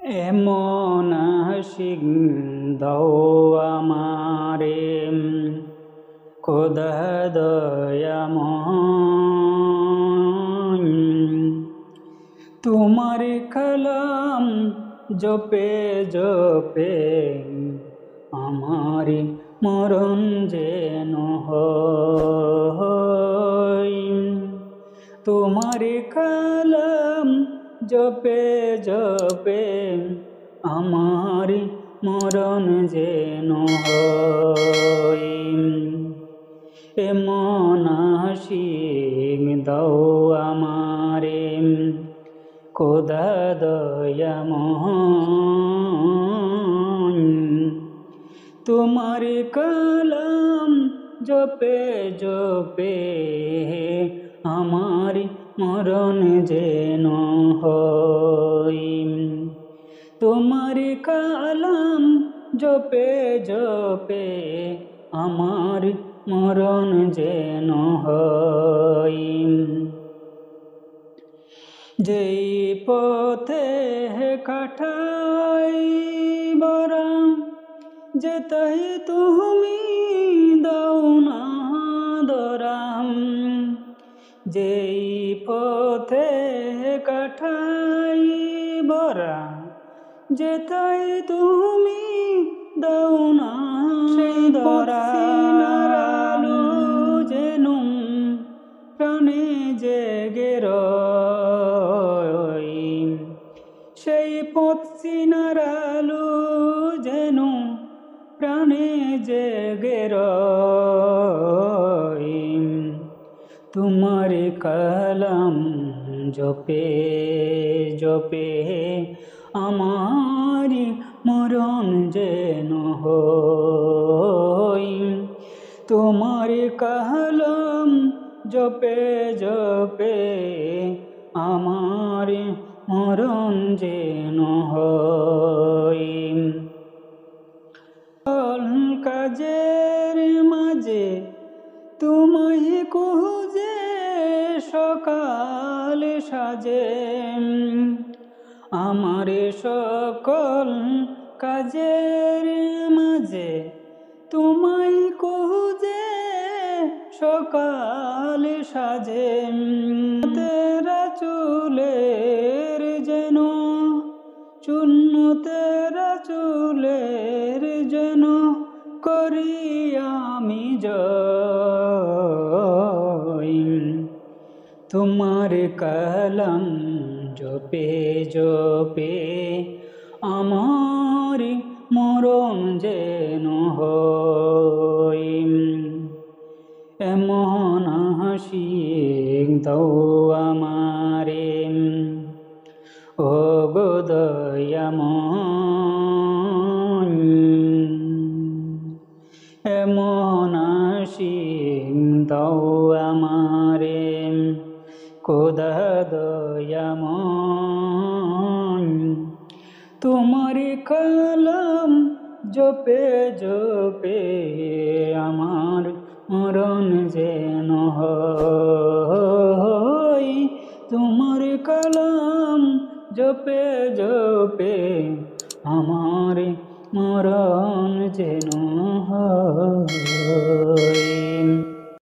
এমন আশিক দাও আমারে খোদা দয়াময়, তোমার কালাম জপে জপে আমার মরণ যেন হয়। তোমার কালাম জপে জপে আমার মরণ যেন হয়। এমন আশিক দাও আমারে খোদা দয়াময়, তোমার কালাম জপে জপে আমার মরণ যেন হয়। তোমার কালাম জপে জপে আমার মরণ যেন হয়। যেই পথে কাটাই বরাম যেতাই তুমি দাও না দরাম। যেই পথে কাটাই বরাম যেতাই তুমি দাও না সেই দরাম। যেন প্রাণে জেগে রয়, সেই পথ সিনার আলো যেন প্রাণে জেগে রয়। তোমার কালাম জপে জপে আমার মরণ যেন হয়। তোমার কালাম জপে জপে আমার মরণ যেন হয়। কাজের মাঝে তোমায় খুঁজে সকাল সাজে, আমার সকল কাজের মাঝে তোমায় খুঁজে সকাল সাজে। তেরা চুলের যেন চূন্য, তেরা চুলের যেন করি আমি জয়। তোমার কালাম জপে জপে আমার মরণ যেন হয়। এমন আশিক দাও আমারে ও গো দয়াময়। এমন আশিক দাও আমারে খোদা দয়াময়, তোমার কালাম জপে জপে আমার মরণ যেন হয়। তোমার কালাম জপে জপে